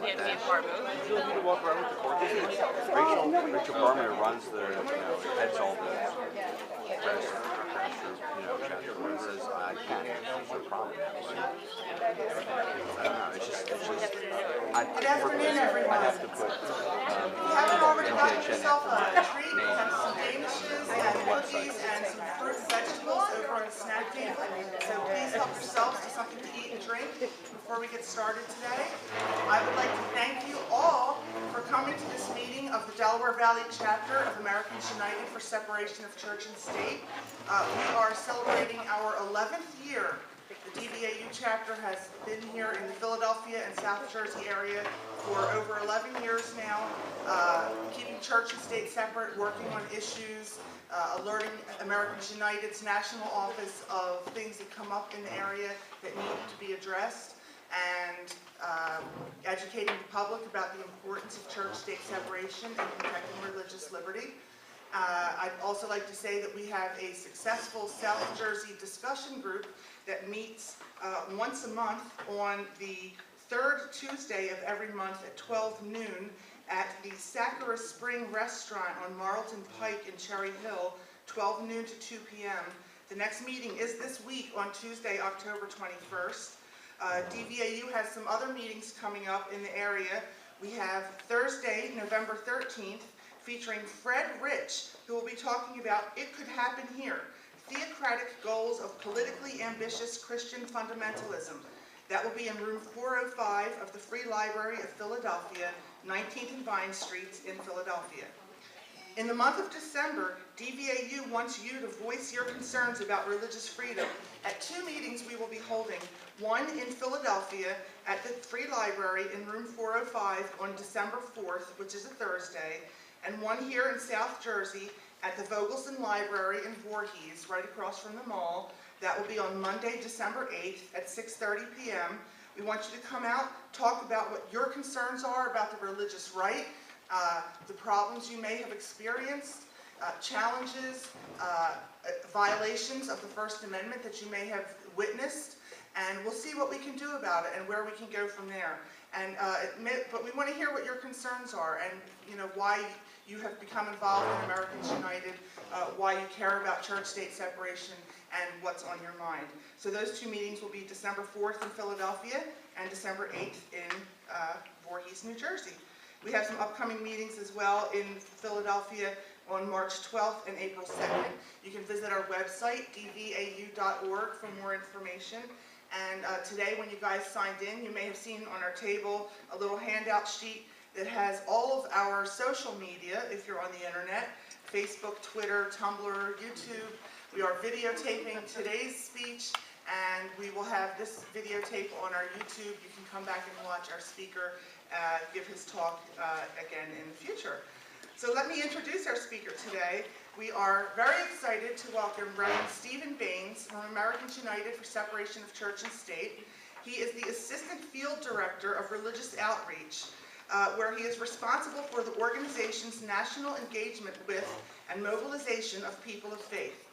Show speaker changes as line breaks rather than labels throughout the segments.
can't be a part of it.
You don't need to walk around with the cord. Rachel Barmer runs heads all the press chapter where it says I can. There's no problem. I don't know. It's just
Good afternoon, everyone.
I have to put
If you haven't already gotten yourself a treat, we have some danishes and cookies and some fruit and vegetables over on the snack table. So please help yourselves to something to eat and drink before we get started today. I would like to thank you all for coming to this meeting of the Delaware Valley chapter of Americans United for Separation of Church and State. We are celebrating our 11th year. The DVAU chapter has been here in the Philadelphia and South Jersey area for over 11 years now, keeping church and state separate, working on issues, alerting Americans United's national office of things that come up in the area that need to be addressed, and educating the public about the importance of church-state separation and protecting religious liberty. I'd also like to say that we have a successful South Jersey discussion group that meets once a month on the third Tuesday of every month at 12 noon at the Sakura Spring Restaurant on Marlton Pike in Cherry Hill, 12 noon to 2 p.m. The next meeting is this week on Tuesday, October 21st. DVAU has some other meetings coming up in the area. We have Thursday, November 13th, featuring Fred Rich, who will be talking about It Could Happen Here, Theocratic Goals of Politically Ambitious Christian Fundamentalism. That will be in room 405 of the Free Library of Philadelphia, 19th and Vine Streets in Philadelphia. In the month of December, DVAU wants you to voice your concerns about religious freedom at two meetings we will be holding, one in Philadelphia at the Free Library in room 405 on December 4th, which is a Thursday, and one here in South Jersey at the Vogelson Library in Voorhees, right across from the mall. That will be on Monday, December 8th at 6:30 p.m. We want you to come out, talk about what your concerns are about the religious right, the problems you may have experienced, challenges, violations of the First Amendment that you may have witnessed, and we'll see what we can do about it and where we can go from there. And but we want to hear what your concerns are, and why you have become involved in Americans United, why you care about church-state separation, and what's on your mind. So those two meetings will be December 4th in Philadelphia and December 8th in Voorhees, New Jersey. We have some upcoming meetings as well in Philadelphia on March 12th and April 2nd. You can visit our website, dvau.org, for more information. And today, when you guys signed in, you may have seen on our table a little handout sheet that has all of our social media, if you're on the internet, Facebook, Twitter, Tumblr, YouTube. We are videotaping today's speech, and we will have this videotape on our YouTube. You can come back and watch our speaker give his talk again in the future. So let me introduce our speaker today. We are very excited to welcome Reverend Stephen Baines from Americans United for Separation of Church and State. He is the Assistant Field Director of Religious Outreach, where he is responsible for the organization's national engagement with and mobilization of people of faith.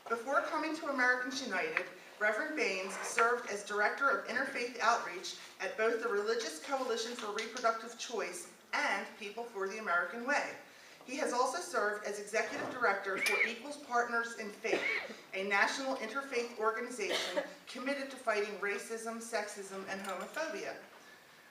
Before coming to Americans United, Reverend Baines served as Director of Interfaith Outreach at both the Religious Coalition for Reproductive Choice and People for the American Way. He has also served as Executive Director for Equals Partners in Faith, a national interfaith organization committed to fighting racism, sexism, and homophobia.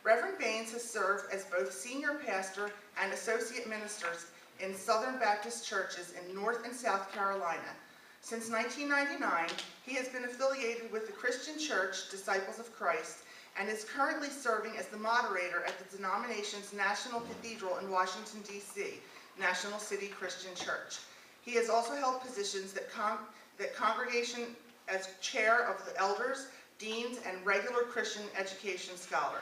Reverend Baines has served as both Senior Pastor and Associate Ministers in Southern Baptist churches in North and South Carolina. Since 1999, he has been affiliated with the Christian Church, Disciples of Christ, and is currently serving as the moderator at the denomination's National Cathedral in Washington, D.C., National City Christian Church. He has also held positions that congregation as chair of the elders, deans, and regular Christian education scholar.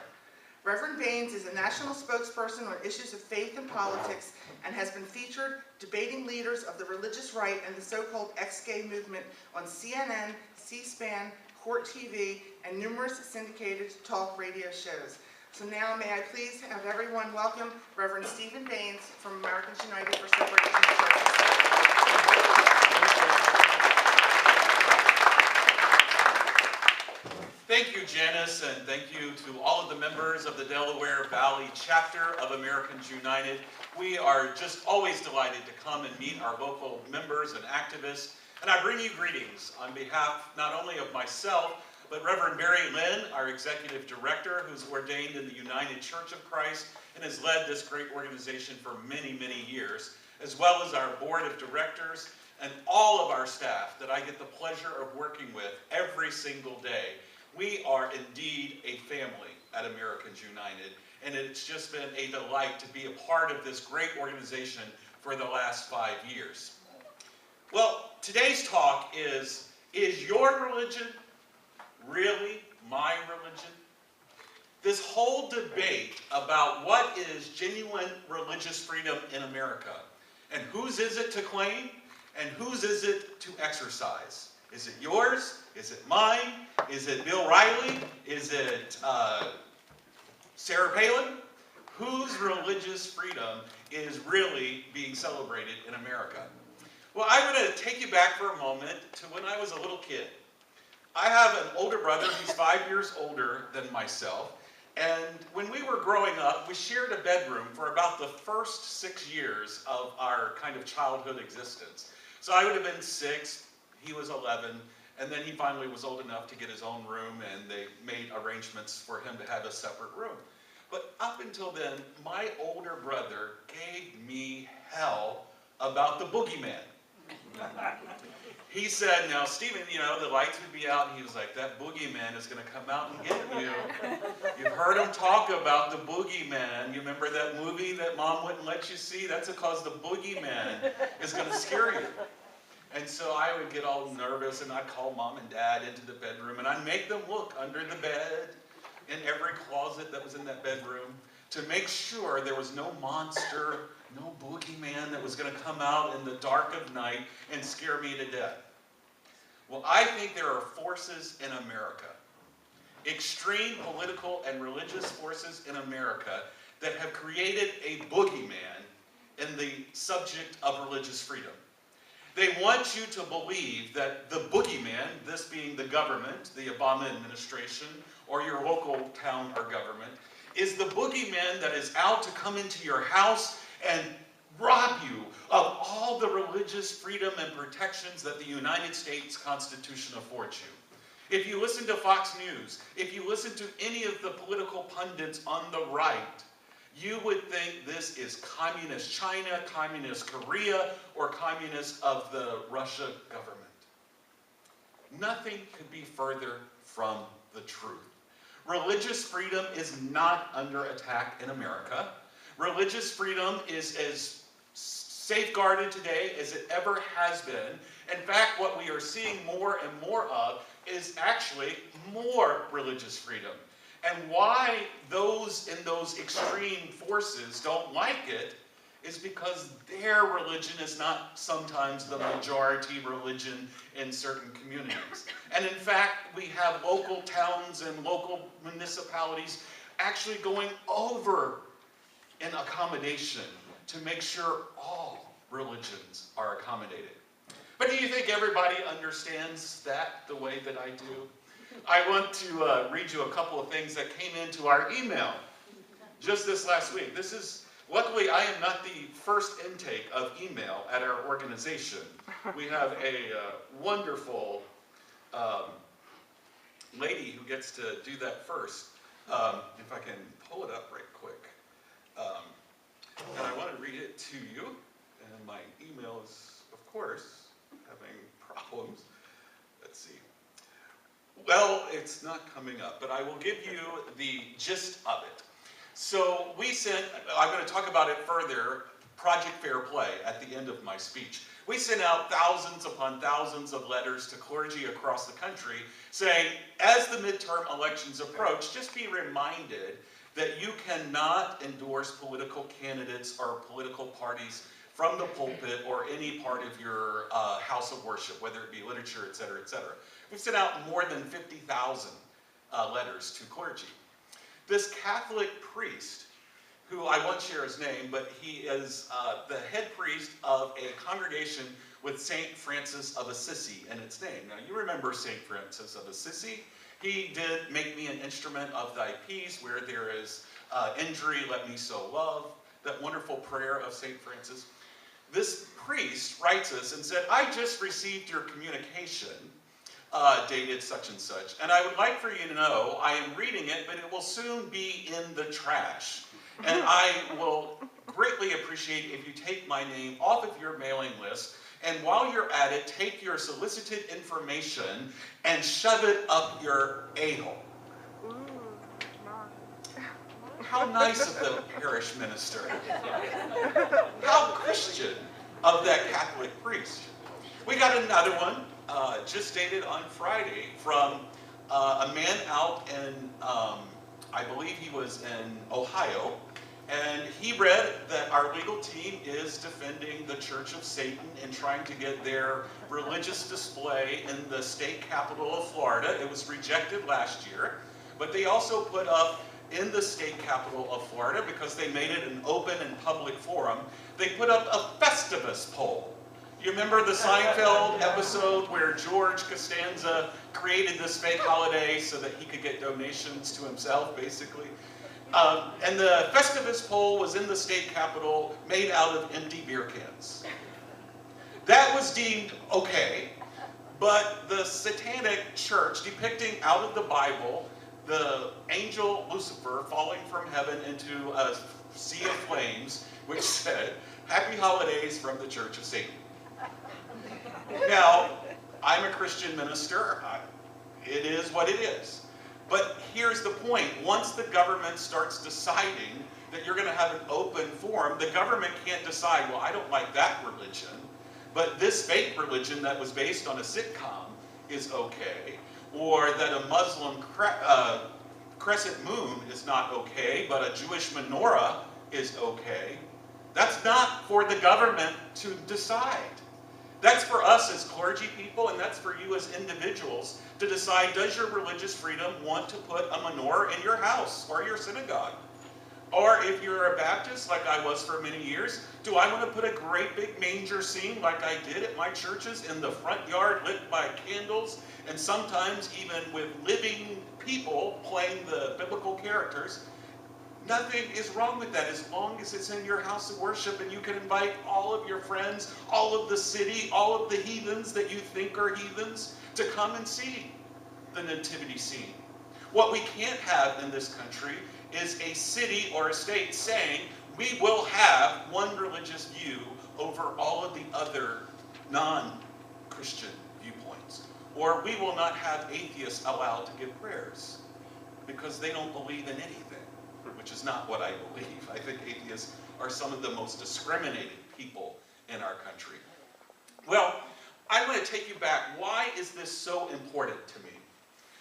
Reverend Baines is a national spokesperson on issues of faith and politics and has been featured debating leaders of the religious right and the so-called ex-gay movement on CNN, C-SPAN, Court TV, and numerous syndicated talk radio shows. So now may I please have everyone welcome Reverend Stephen Baines from Americans United for Separation of Church and State.
Thank you, Janice, and thank you to all of the members of the Delaware Valley chapter of Americans United. We are just always delighted to come and meet our local members and activists. And I bring you greetings on behalf not only of myself, but Reverend Barry Lynn, our executive director, who's ordained in the United Church of Christ and has led this great organization for many, many years, as well as our board of directors and all of our staff that I get the pleasure of working with every single day. We are indeed a family at Americans United, and it's just been a delight to be a part of this great organization for the last 5 years. Well, today's talk is your religion really my religion? This whole debate about what is genuine religious freedom in America, and whose is it to claim, and whose is it to exercise? Is it yours? Is it mine? Is it Bill Riley? Is it Sarah Palin? Whose religious freedom is really being celebrated in America? Well, I'm going to take you back for a moment to when I was a little kid. I have an older brother, he's 5 years older than myself, and when we were growing up, we shared a bedroom for about the first 6 years of our kind of childhood existence. So I would have been 6, he was 11, and then he finally was old enough to get his own room, and they made arrangements for him to have a separate room. But up until then, my older brother gave me hell about the boogeyman. He said, now, Stephen, you know, the lights would be out, and he was like, that boogeyman is going to come out and get you. You've heard him talk about the boogeyman. You remember that movie that Mom wouldn't let you see? That's because the boogeyman is going to scare you. And so I would get all nervous, and I'd call Mom and Dad into the bedroom, and I'd make them look under the bed, in every closet that was in that bedroom, to make sure there was no monster, no boogeyman that was going to come out in the dark of night and scare me to death. Well, I think there are forces in America, extreme political and religious forces in America, that have created a boogeyman in the subject of religious freedom. They want you to believe that the boogeyman, this being the government, the Obama administration, or your local town or government, is the boogeyman that is out to come into your house and rob you of all the religious freedom and protections that the United States Constitution affords you. If you listen to Fox News, if you listen to any of the political pundits on the right, you would think this is communist China, communist Korea, or communist of the Russia government. Nothing could be further from the truth. Religious freedom is not under attack in America. Religious freedom is as safeguarded today as it ever has been. In fact, what we are seeing more and more of is actually more religious freedom. And why those in those extreme forces don't like it is because their religion is not sometimes the majority religion in certain communities. And in fact, we have local towns and local municipalities actually going over in accommodation to make sure all religions are accommodated. But do you think everybody understands that the way that I do? I want to read you a couple of things that came into our email just this last week. Luckily, I am not the first intake of email at our organization. We have a wonderful lady who gets to do that first. If I can pull it up right quick. And I want to read it to you. And my email is, of course, having problems. Let's see. Well, it's not coming up, but I will give you the gist of it. So we sent, I'm going to talk about it further, Project Fair Play at the end of my speech. We sent out thousands upon thousands of letters to clergy across the country saying, as the midterm elections approach, just be reminded that you cannot endorse political candidates or political parties from the pulpit or any part of your house of worship, whether it be literature, et cetera, et cetera. We've sent out more than 50,000 letters to clergy. This Catholic priest, who I won't share his name, but he is the head priest of a congregation with St. Francis of Assisi in its name. Now, you remember St. Francis of Assisi. He did make me an instrument of thy peace. Where there is injury, let me so love. That wonderful prayer of St. Francis. This priest writes us and said, I just received your communication, dated such and such, and I would like for you to know I am reading it, but it will soon be in the trash. And I will greatly appreciate if you take my name off of your mailing list, and while you're at it, take your solicited information and shove it up your a-hole. How nice of the parish minister. How Christian of that Catholic priest. We got another one, just dated on Friday, from a man out in, I believe he was in Ohio, and he read that our legal team is defending the Church of Satan and trying to get their religious display in the state capital of Florida. It was rejected last year, but they also put up in the state capital of Florida, because they made it an open and public forum, they put up a Festivus poll. You remember the Seinfeld episode where George Costanza created this fake holiday so that he could get donations to himself, basically? And the Festivus poll was in the state capitol, made out of empty beer cans. That was deemed okay, but the satanic church depicting out of the Bible the angel Lucifer falling from heaven into a sea of flames, which said, Happy Holidays from the Church of Satan. Now, I'm a Christian minister. It is what it is. But here's the point. Once the government starts deciding that you're going to have an open forum, the government can't decide, well, I don't like that religion, but this fake religion that was based on a sitcom is okay, or that a Muslim crescent moon is not okay, but a Jewish menorah is okay. That's not for the government to decide. That's for us as clergy people, and that's for you as individuals to decide, does your religious freedom want to put a menorah in your house or your synagogue? Or if you're a Baptist, like I was for many years, do I want to put a great big manger scene like I did at my churches in the front yard lit by candles, and sometimes even with living people playing the biblical characters? Nothing is wrong with that as long as it's in your house of worship and you can invite all of your friends, all of the city, all of the heathens that you think are heathens to come and see the nativity scene. What we can't have in this country is a city or a state saying we will have one religious view over all of the other non-Christian viewpoints. Or we will not have atheists allowed to give prayers because they don't believe in anything, which is not what I believe. I think atheists are some of the most discriminated people in our country. Well, I want to take you back. Why is this so important to me?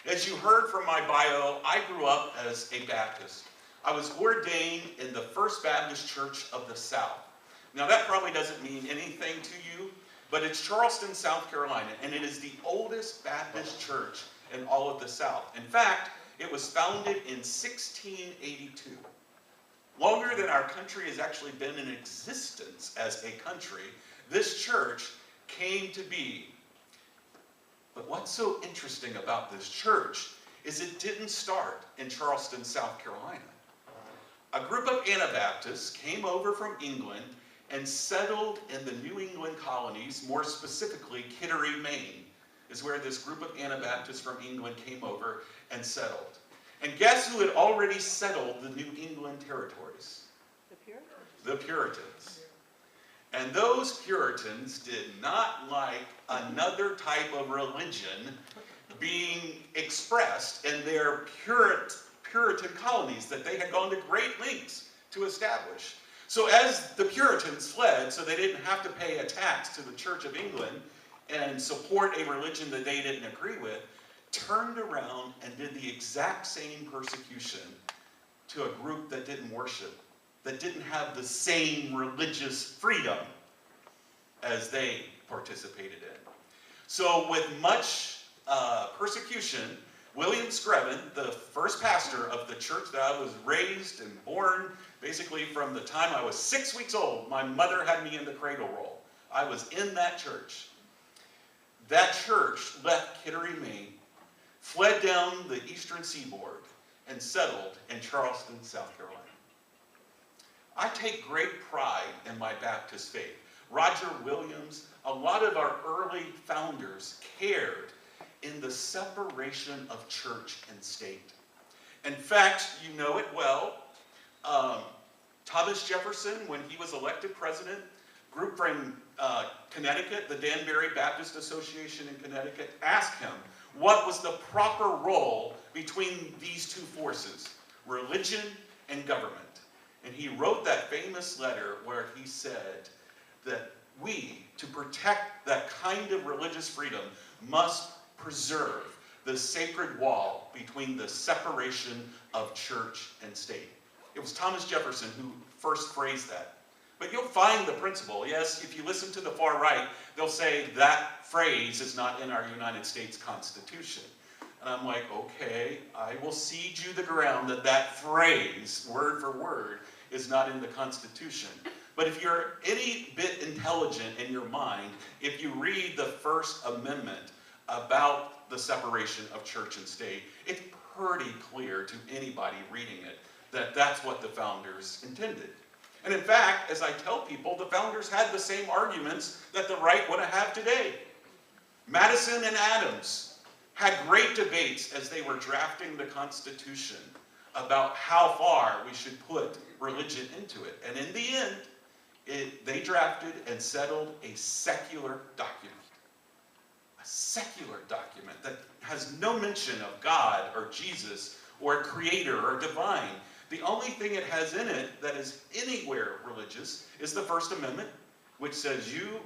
As you heard from my bio, I grew up as a Baptist. I was ordained in the First Baptist Church of the South. Now that probably doesn't mean anything to you, but it's Charleston, South Carolina, and it is the oldest Baptist church in all of the South. In fact, it was founded in 1682. Longer than our country has actually been in existence as a country, this church came to be. But what's so interesting about this church is it didn't start in Charleston, South Carolina. A group of Anabaptists came over from England and settled in the New England colonies, more specifically Kittery, Maine, is where this group of Anabaptists from England came over and settled. And guess who had already settled the New England territories?
The Puritans.
The Puritans. And those Puritans did not like another type of religion being expressed in their Puritan colonies that they had gone to great lengths to establish. So as the Puritans fled, so they didn't have to pay a tax to the Church of England and support a religion that they didn't agree with, turned around and did the exact same persecution to a group that didn't worship, that didn't have the same religious freedom as they participated in. So with much persecution, William Screven, the first pastor of the church that I was raised and born, basically from the time I was 6 weeks old, my mother had me in the cradle roll. I was in that church. That church left Kittery, Maine, fled down the eastern seaboard and settled in Charleston, South Carolina. I take great pride in my Baptist faith. Roger Williams, a lot of our early founders cared in the separation of church and state. In fact, you know it well, Thomas Jefferson, when he was elected president, a group from Connecticut, the Danbury Baptist Association in Connecticut, asked him what was the proper role between these two forces, religion and government. And he wrote that famous letter where he said that we, to protect that kind of religious freedom, must preserve the sacred wall between the separation of church and state. It was Thomas Jefferson who first phrased that. But you'll find the principle. Yes, if you listen to the far right, they'll say that phrase is not in our United States Constitution. And I'm like, okay, I will cede you the ground that that phrase, word for word, is not in the Constitution. But if you're any bit intelligent in your mind, if you read the First Amendment about the separation of church and state, it's pretty clear to anybody reading it that that's what the founders intended. And in fact, as I tell people, the founders had the same arguments that the right want to have today. Madison and Adams had great debates as they were drafting the Constitution about how far we should put religion into it. And in the end, they drafted and settled a secular document. A secular document that has no mention of God or Jesus or creator or divine. The only thing it has in it that is anywhere religious is the First Amendment, which says you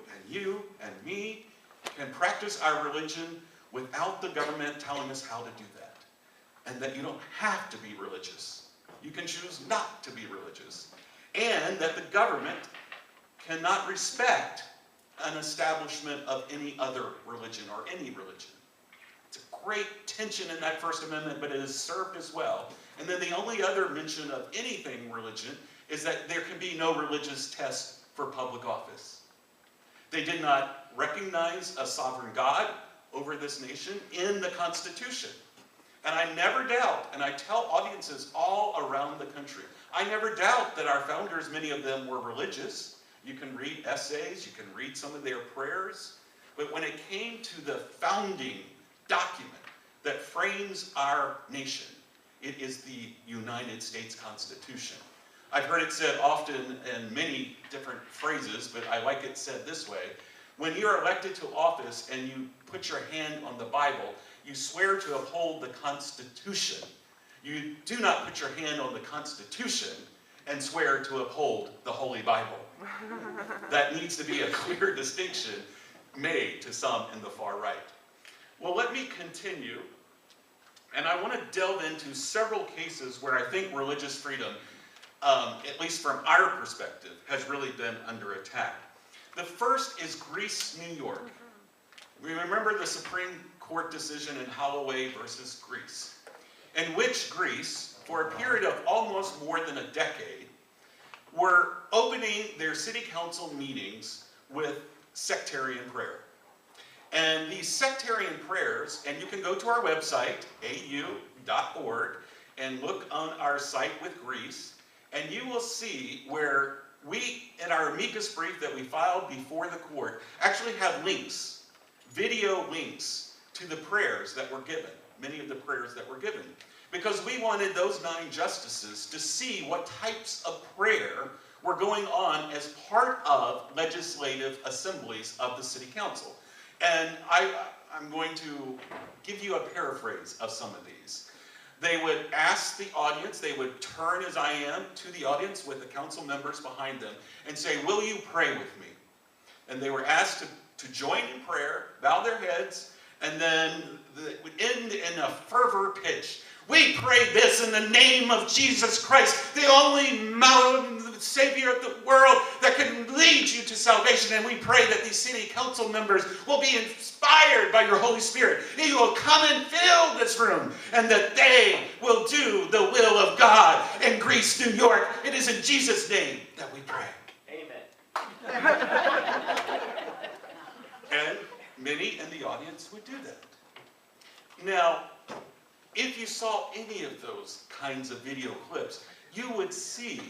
and me can practice our religion without the government telling us how to do that. And that you don't have to be religious. You can choose not to be religious. And that the government cannot respect an establishment of any other religion or any religion. It's a great tension in that First Amendment, but it is served as well. And then the only other mention of anything religion is that there can be no religious test for public office. They did not recognize a sovereign God over this nation in the Constitution. And I never doubt, and I tell audiences all around the country, I never doubt that our founders, many of them were religious. You can read essays, you can read some of their prayers. But when it came to the founding document that frames our nation, it is the United States Constitution. I've heard it said often in many different phrases, but I like it said this way. When you're elected to office and you put your hand on the Bible, you swear to uphold the Constitution. You do not put your hand on the Constitution and swear to uphold the Holy Bible. That needs to be a clear distinction made to some in the far right. Well, let me continue. And I want to delve into several cases where I think religious freedom, at least from our perspective, has really been under attack. The first is Greece, New York. We remember the Supreme Court decision in Holloway versus Greece, in which Greece, for a period of almost more than a decade, were opening their city council meetings with sectarian prayer. And these sectarian prayers, and you can go to our website, au.org, and look on our site with Greece, and you will see where we, in our amicus brief that we filed before the court, actually have links, video links, to the prayers that were given, many of the prayers that were given. Because we wanted those 9 justices to see what types of prayer were going on as part of legislative assemblies of the city council. And I'm going to give you a paraphrase of some of these. They would ask the audience, they would turn as I am to the audience with the council members behind them and say, will you pray with me? And they were asked to join in prayer, bow their heads, and then it would end in a fervor pitch. We pray this in the name of Jesus Christ, the only Savior of the world that can lead you to salvation. And we pray that these city council members will be inspired by your Holy Spirit. And you will come and fill this room, and that they will do the will of God in Greece, New York. It is in Jesus' name that we pray.
Amen.
And many in the audience would do that. Now, if you saw any of those kinds of video clips, you would see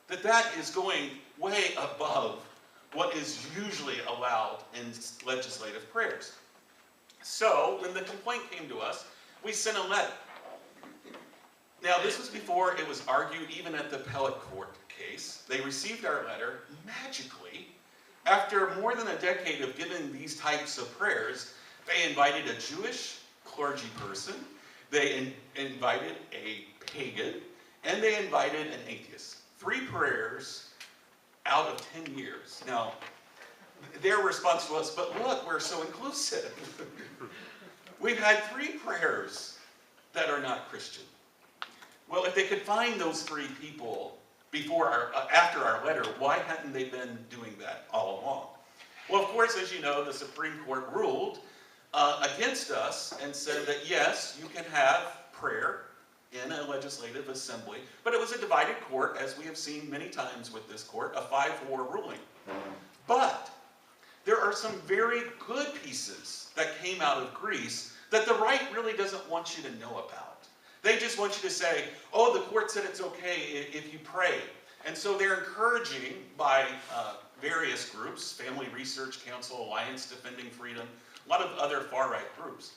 that that is going way above what is usually allowed in legislative prayers. So, when the complaint came to us, we sent a letter. Now, this was before it was argued even at the appellate court case. They received our letter magically. After more than a decade of giving these types of prayers, they invited a Jewish clergy person, they invited a pagan, and they invited an atheist. 3 prayers out of 10 years. Now, their response to us, but look, we're so inclusive. We've had 3 prayers that are not Christian. Well, if they could find those 3 people after our letter, why hadn't they been doing that all along? Well, of course, as you know, the Supreme Court ruled against us and said that yes, you can have prayer in a legislative assembly, but it was a divided court, as we have seen many times with this court, a 5-4 ruling. But there are some very good pieces that came out of Greece that the right really doesn't want you to know about. They just want you to say, oh, the court said it's okay if you pray. And so they're encouraging by various groups, Family Research Council, Alliance Defending Freedom, a lot of other far-right groups,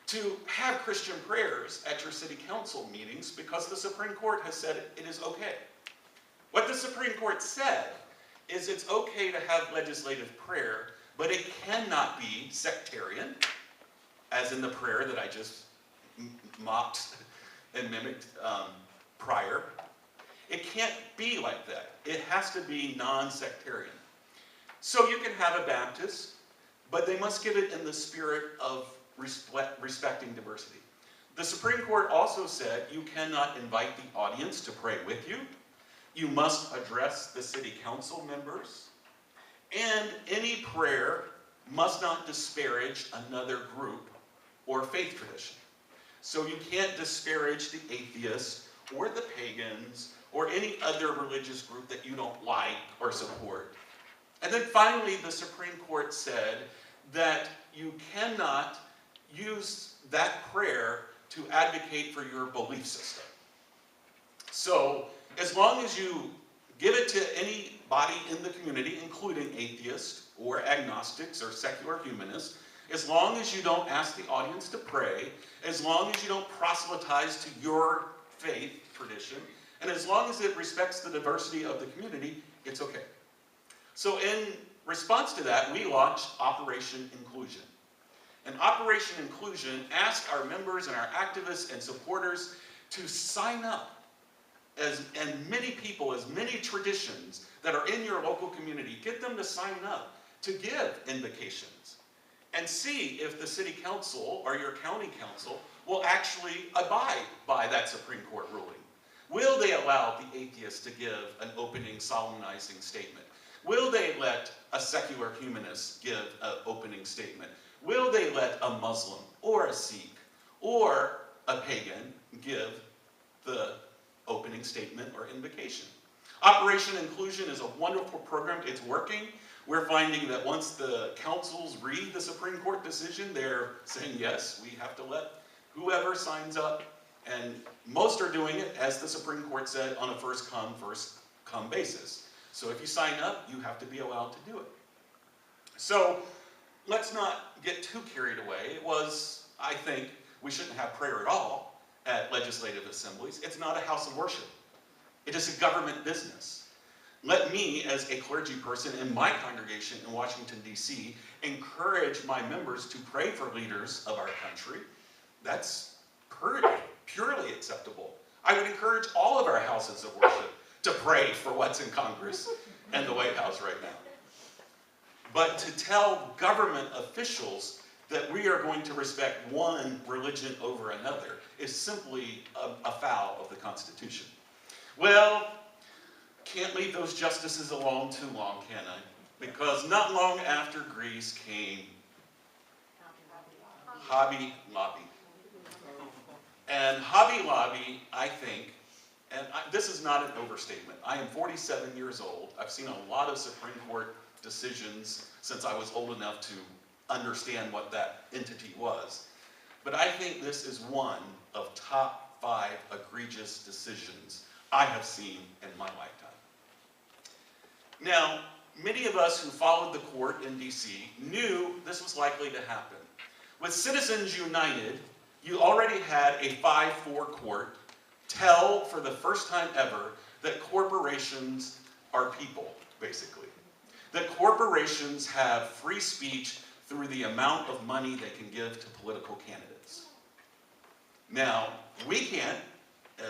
to have Christian prayers at your city council meetings because the Supreme Court has said it is okay. What the Supreme Court said is it's okay to have legislative prayer, but it cannot be sectarian, as in the prayer that I just mocked and mimicked prior. It can't be like that. It has to be non-sectarian. So you can have a Baptist, but they must give it in the spirit of respecting diversity. The Supreme Court also said you cannot invite the audience to pray with you. You must address the city council members. And any prayer must not disparage another group or faith tradition. So you can't disparage the atheists or the pagans or any other religious group that you don't like or support. And then finally, the Supreme Court said that you cannot use that prayer to advocate for your belief system. So, as long as you give it to anybody in the community, including atheists or agnostics or secular humanists, as long as you don't ask the audience to pray, as long as you don't proselytize to your faith tradition, and as long as it respects the diversity of the community, it's okay. So in response to that, we launched Operation Inclusion. And Operation Inclusion asked our members and our activists and supporters to sign up as many people, as many traditions that are in your local community. Get them to sign up to give invocations and see if the city council or your county council will actually abide by that Supreme Court ruling. Will they allow the atheist to give an opening solemnizing statement? Will they let a secular humanist give an opening statement? Will they let a Muslim or a Sikh or a pagan give the opening statement or invocation? Operation Inclusion is a wonderful program. It's working. We're finding that once the councils read the Supreme Court decision, they're saying, yes, we have to let whoever signs up. And most are doing it, as the Supreme Court said, on a first come basis. So if you sign up, you have to be allowed to do it. So let's not get too carried away. It was, I think, we shouldn't have prayer at all at legislative assemblies. It's not a house of worship. It is a government business. Let me, as a clergy person in my congregation in Washington, D.C., encourage my members to pray for leaders of our country. That's purely acceptable. I would encourage all of our houses of worship to pray for what's in Congress and the White House right now. But to tell government officials that we are going to respect one religion over another is simply a foul of the Constitution. Well, can't leave those justices alone too long, can I? Because not long after Greece came Hobby Lobby. And Hobby Lobby, I think, and this is not an overstatement, I am 47 years old. I've seen a lot of Supreme Court decisions since I was old enough to understand what that entity was. But I think this is one of top 5 egregious decisions I have seen in my lifetime. Now, many of us who followed the court in DC knew this was likely to happen. With Citizens United, you already had a 5-4 court tell for the first time ever that corporations are people, basically. That corporations have free speech through the amount of money they can give to political candidates. Now, we can't,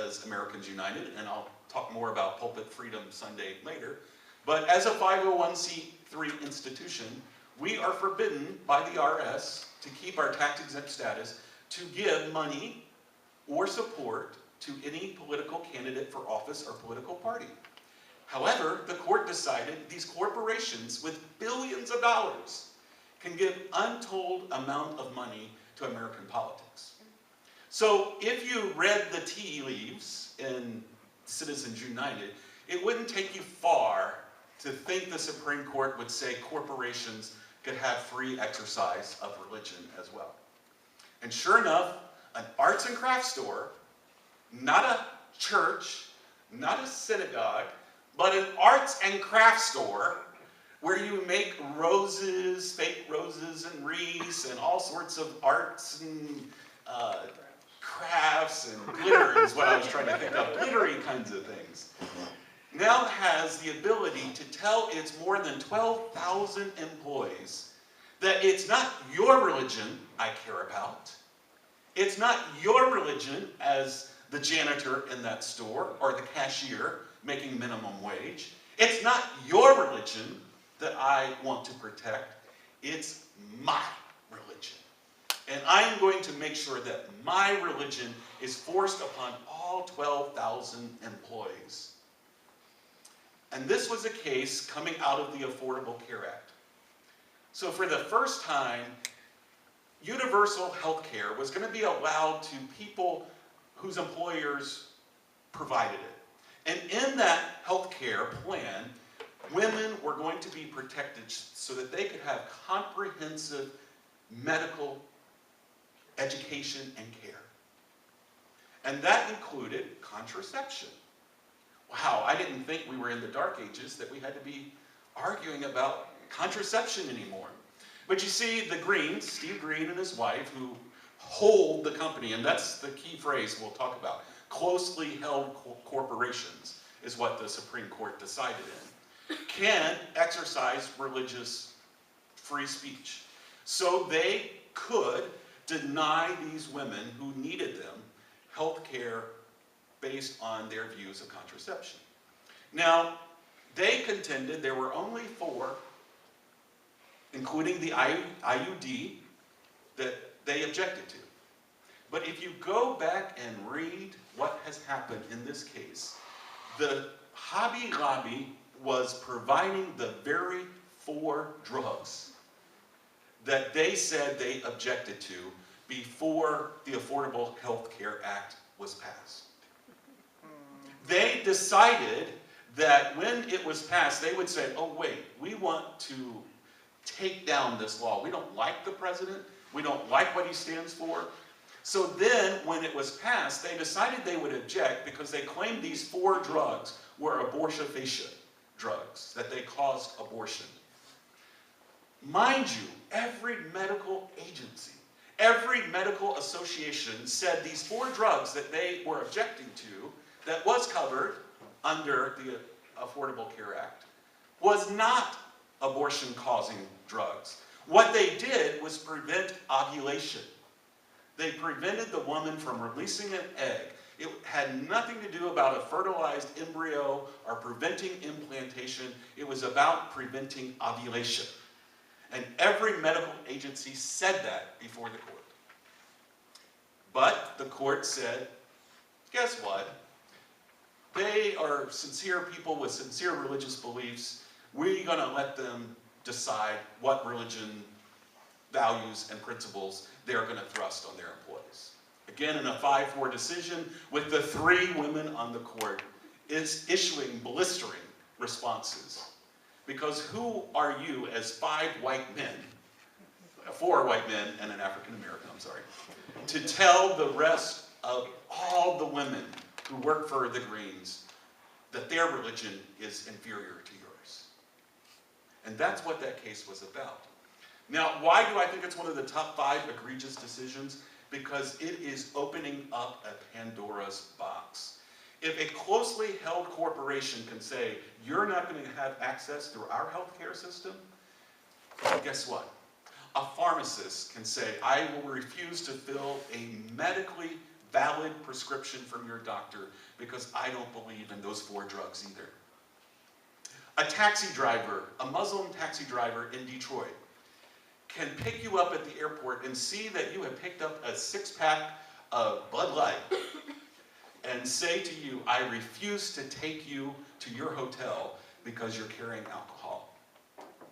as Americans United, and I'll talk more about Pulpit Freedom Sunday later, but as a 501c3 institution, we are forbidden by the IRS to keep our tax-exempt status to give money or support to any political candidate for office or political party. However, the court decided these corporations with billions of dollars can give untold amount of money to American politics. So if you read the tea leaves in Citizens United, it wouldn't take you far to think the Supreme Court would say corporations could have free exercise of religion as well. And sure enough, an arts and crafts store, not a church, not a synagogue, but an arts and crafts store where you make roses, fake roses and wreaths and all sorts of arts and crafts and glitter is what I was trying to think of, glittery kinds of things, now has the ability to tell its more than 12,000 employees that it's not your religion I care about. It's not your religion as the janitor in that store or the cashier making minimum wage. It's not your religion that I want to protect. It's my religion. And I am going to make sure that my religion is forced upon all 12,000 employees. And this was a case coming out of the Affordable Care Act. So for the first time, universal health care was going to be allowed to people whose employers provided it. And in that health care plan, women were going to be protected so that they could have comprehensive medical education and care. And that included contraception. Wow, I didn't think we were in the dark ages that we had to be arguing about contraception anymore. But you see, the Greens, Steve Green and his wife, who hold the company, and that's the key phrase we'll talk about, closely held corporations is what the Supreme Court decided in, can exercise religious free speech. So they could deny these women who needed them health care based on their views of contraception. Now, they contended there were only 4, including the IUD, that they objected to. But if you go back and read what has happened in this case, the Hobby Lobby was providing the very 4 drugs that they said they objected to before the Affordable Health Care Act was passed. They decided that when it was passed, they would say, oh wait, we want to take down this law. We don't like the president. We don't like what he stands for. So then, when it was passed, they decided they would object because they claimed these 4 drugs were abortifacient drugs, that they caused abortion. Mind you, every medical agency, every medical association said these 4 drugs that they were objecting to, that was covered under the Affordable Care Act, was not abortion-causing drugs. What they did was prevent ovulation. They prevented the woman from releasing an egg. It had nothing to do about a fertilized embryo or preventing implantation. It was about preventing ovulation. And every medical agency said that before the court. But the court said, guess what? They are sincere people with sincere religious beliefs. We're going to let them decide what religion, values, and principles they're going to thrust on their employees. Again, in a 5-4 decision, with the 3 women on the court, is issuing blistering responses. Because who are you as 5 white men, 4 white men and an African American, I'm sorry, to tell the rest of all the women who work for the Greens that their religion is inferior to yours. And that's what that case was about. Now, why do I think it's one of the top 5 egregious decisions? Because it is opening up a Pandora's box. If a closely held corporation can say, you're not going to have access through our healthcare system, well, guess what? A pharmacist can say, I will refuse to fill a medically valid prescription from your doctor because I don't believe in those 4 drugs either. A taxi driver, a Muslim taxi driver in Detroit, can pick you up at the airport and see that you have picked up a 6-pack of Bud Light and say to you, I refuse to take you to your hotel because you're carrying alcohol.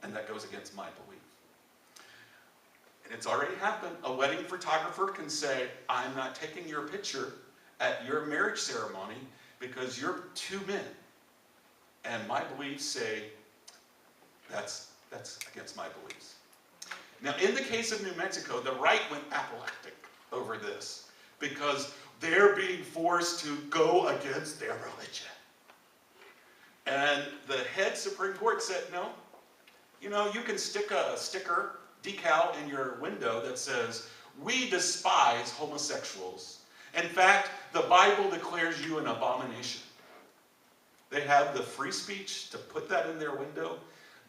And that goes against my belief. And it's already happened. A wedding photographer can say, I'm not taking your picture at your marriage ceremony because you're 2 men. And my beliefs say that's against my beliefs. Now, in the case of New Mexico, the right went apoplectic over this because they're being forced to go against their religion. And the head Supreme Court said, no, you know, you can stick a sticker, decal in your window that says, we despise homosexuals. In fact, the Bible declares you an abomination. They have the free speech to put that in their window.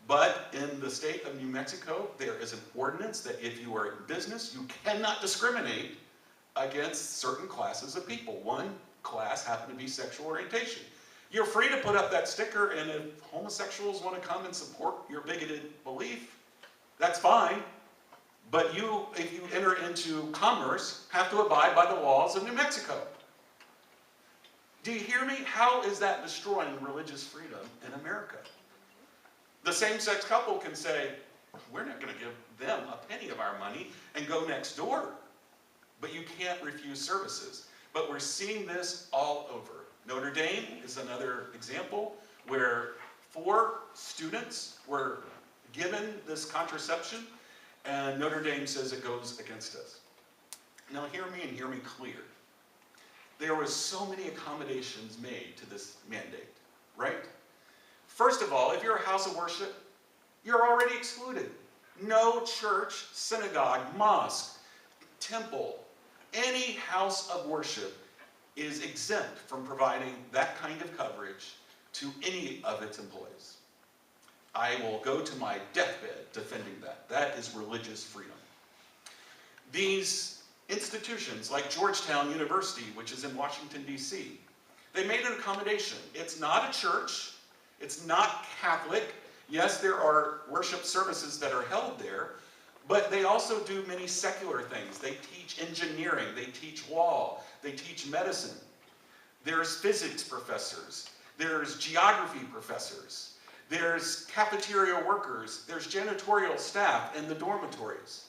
But in the state of New Mexico, there is an ordinance that if you are in business, you cannot discriminate against certain classes of people. One class happened to be sexual orientation. You're free to put up that sticker, and if homosexuals want to come and support your bigoted belief, that's fine. But you, if you enter into commerce, have to abide by the laws of New Mexico. Do you hear me? How is that destroying religious freedom in America? The same-sex couple can say, we're not going to give them a penny of our money and go next door. But you can't refuse services. But we're seeing this all over. Notre Dame is another example where 4 students were given this contraception, and Notre Dame says it goes against us. Now hear me and hear me clear. There were so many accommodations made to this mandate, right? First of all, if you're a house of worship, you're already excluded. No church, synagogue, mosque, temple, any house of worship is exempt from providing that kind of coverage to any of its employees. I will go to my deathbed defending that. That is religious freedom. These institutions like Georgetown University, which is in Washington, D.C., they made an accommodation. It's not a church. It's not Catholic. Yes, there are worship services that are held there, but they also do many secular things. They teach engineering. They teach law. They teach medicine. There's physics professors. There's geography professors. There's cafeteria workers. There's janitorial staff in the dormitories.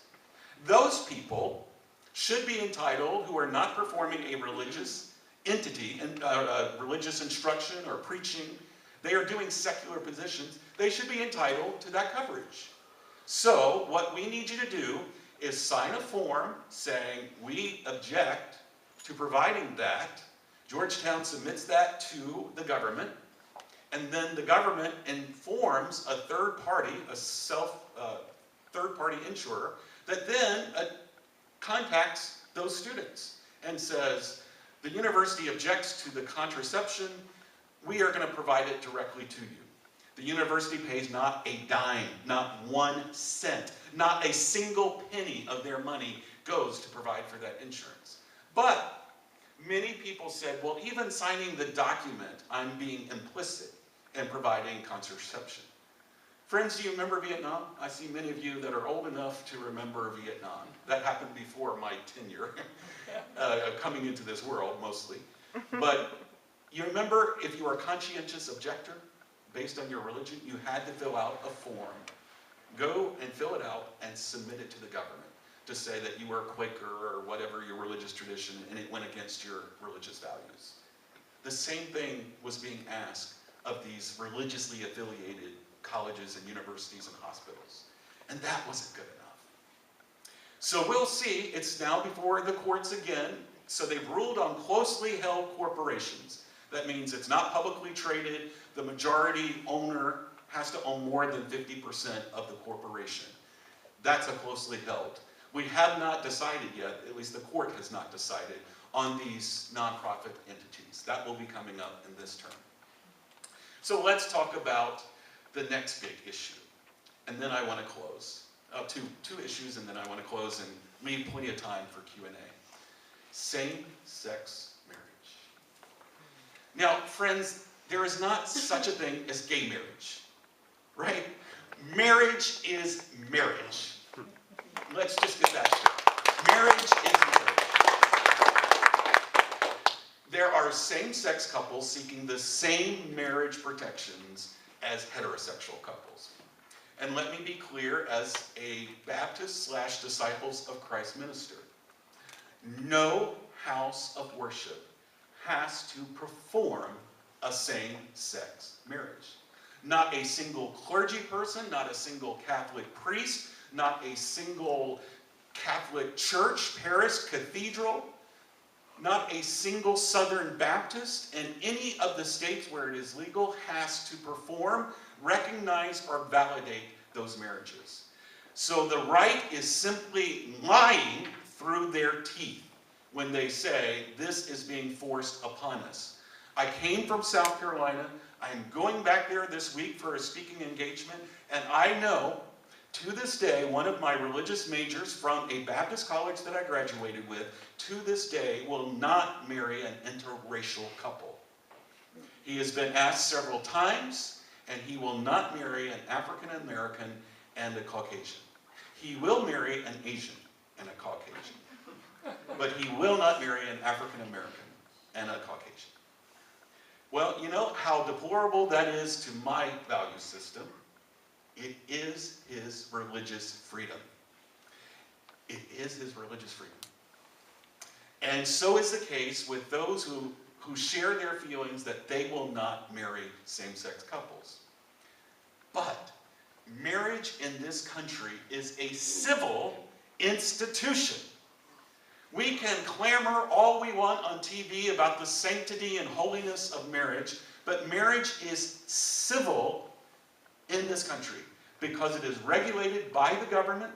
Those people should be entitled, who are not performing a religious entity, religious instruction or preaching. They are doing secular positions. They should be entitled to that coverage. So what we need you to do is sign a form saying we object to providing that. Georgetown submits that to the government, and then the government informs a third party, third-party insurer, that then contacts those students and says, the university objects to the contraception, we are going to provide it directly to you. The university pays not a dime, not 1 cent, not a single penny of their money goes to provide for that insurance. But many people said, well, even signing the document, I'm being implicit in providing contraception. Friends, do you remember Vietnam? I see many of you that are old enough to remember Vietnam. That happened before my tenure, coming into this world mostly. But you remember, if you were a conscientious objector, based on your religion, you had to fill out a form. Go and fill it out and submit it to the government to say that you were a Quaker or whatever your religious tradition, and it went against your religious values. The same thing was being asked of these religiously affiliated colleges and universities and hospitals. And that wasn't good enough. So we'll see. It's now before the courts again. So they've ruled on closely held corporations. That means it's not publicly traded. The majority owner has to own more than 50% of the corporation. That's a closely held. We have not decided yet, at least the court has not decided, on these nonprofit entities. That will be coming up in this term. So let's talk about the next big issue. And then I want to close. Two issues, and then I want to close and leave plenty of time for Q&A. Same-sex marriage. Now, friends, there is not such a thing as gay marriage, right? Marriage is marriage. Let's just get that straight. Marriage is marriage. There are same-sex couples seeking the same marriage protections as heterosexual couples. And let me be clear, as a Baptist/Disciples of Christ minister, no house of worship has to perform a same-sex marriage. Not a single clergy person, not a single Catholic priest, not a single Catholic church, parish, cathedral, not a single Southern Baptist in any of the states where it is legal has to perform, recognize, or validate those marriages. So the right is simply lying through their teeth when they say this is being forced upon us. I came from South Carolina. I'm going back there this week for a speaking engagement, and I know to this day, one of my religious majors from a Baptist college that I graduated with, to this day will not marry an interracial couple. He has been asked several times, and he will not marry an African American and a Caucasian. He will marry an Asian and a Caucasian, but he will not marry an African American and a Caucasian. Well, you know how deplorable that is to my value system? It is his religious freedom. It is his religious freedom. And so is the case with those who share their feelings that they will not marry same-sex couples. But marriage in this country is a civil institution. We can clamor all we want on TV about the sanctity and holiness of marriage, but marriage is civil in this country because it is regulated by the government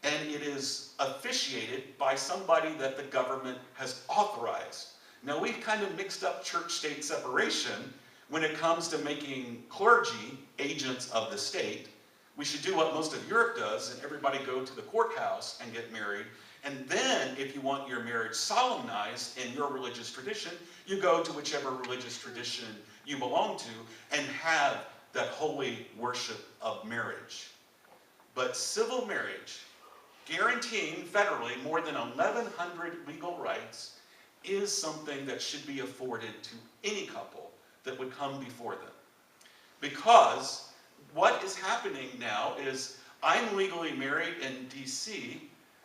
and it is officiated by somebody that the government has authorized. Now, we've kind of mixed up church-state separation when it comes to making clergy agents of the state. We should do what most of Europe does and everybody go to the courthouse and get married. And then, if you want your marriage solemnized in your religious tradition, you go to whichever religious tradition you belong to and have that holy worship of marriage. But civil marriage, guaranteeing federally more than 1,100 legal rights, is something that should be afforded to any couple that would come before them. Because what is happening now is I'm legally married in DC,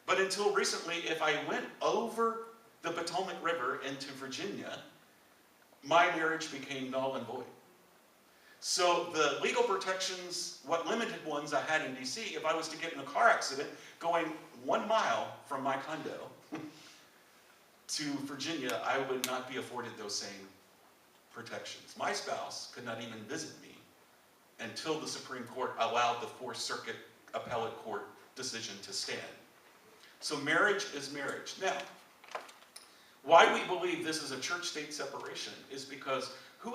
but until recently, if I went over the Potomac River into Virginia, my marriage became null and void. So the legal protections, what limited ones I had in DC, if I was to get in a car accident going 1 mile from my condo to Virginia, I would not be afforded those same protections. My spouse could not even visit me until the Supreme Court allowed the Fourth Circuit Appellate Court decision to stand. So marriage is marriage. Now, why we believe this is a church-state separation is because who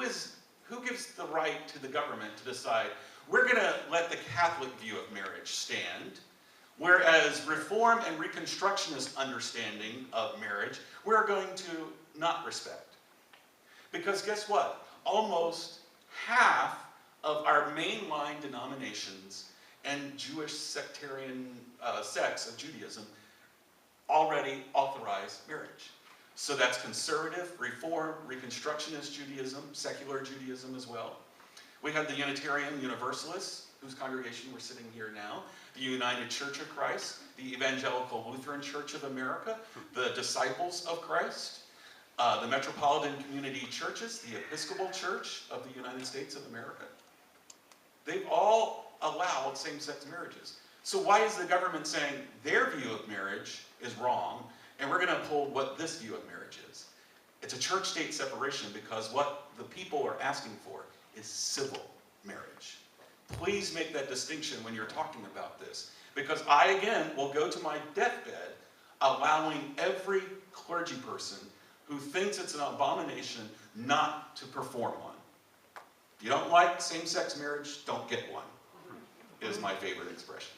gives the right to the government to decide, we're going to let the Catholic view of marriage stand, whereas Reform and Reconstructionist understanding of marriage, we're going to not respect. Because guess what? Almost half of our mainline denominations and Jewish sectarian sects of Judaism already authorize marriage. So that's conservative, Reform, Reconstructionist Judaism, secular Judaism as well. We have the Unitarian Universalists, whose congregation we're sitting here now, the United Church of Christ, the Evangelical Lutheran Church of America, the Disciples of Christ, the Metropolitan Community Churches, the Episcopal Church of the United States of America. They've all allowed same-sex marriages. So why is the government saying their view of marriage is wrong And we're going to uphold what this view of marriage is. It's a church-state separation because what the people are asking for is civil marriage. Please make that distinction when you're talking about this, because I, again, will go to my deathbed allowing every clergy person who thinks it's an abomination not to perform one. If you don't like same-sex marriage, don't get one, is my favorite expression.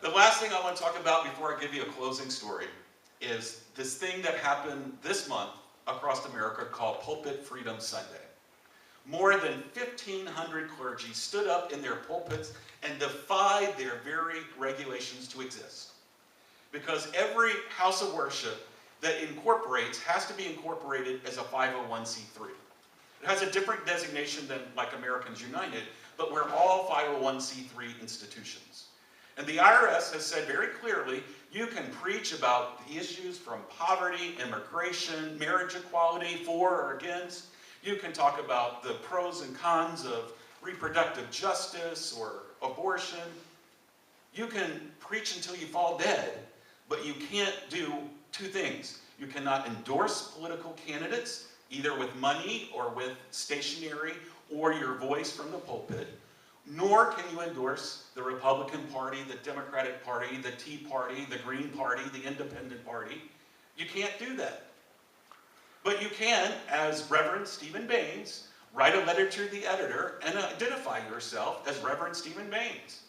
The last thing I want to talk about before I give you a closing story is this thing that happened this month across America called Pulpit Freedom Sunday. More than 1,500 clergy stood up in their pulpits and defied their very regulations to exist. Because every house of worship that incorporates has to be incorporated as a 501c3. It has a different designation than like Americans United, but we're all 501c3 institutions. And the IRS has said very clearly, you can preach about the issues from poverty, immigration, marriage equality, for or against. You can talk about the pros and cons of reproductive justice or abortion. You can preach until you fall dead, but you can't do two things. You cannot endorse political candidates, either with money or with stationery or your voice from the pulpit, nor can you endorse the Republican Party, the Democratic Party, the Tea Party, the Green Party, the Independent Party. You can't do that. But you can, as Reverend Stephen Baines, write a letter to the editor and identify yourself as Reverend Stephen Baines.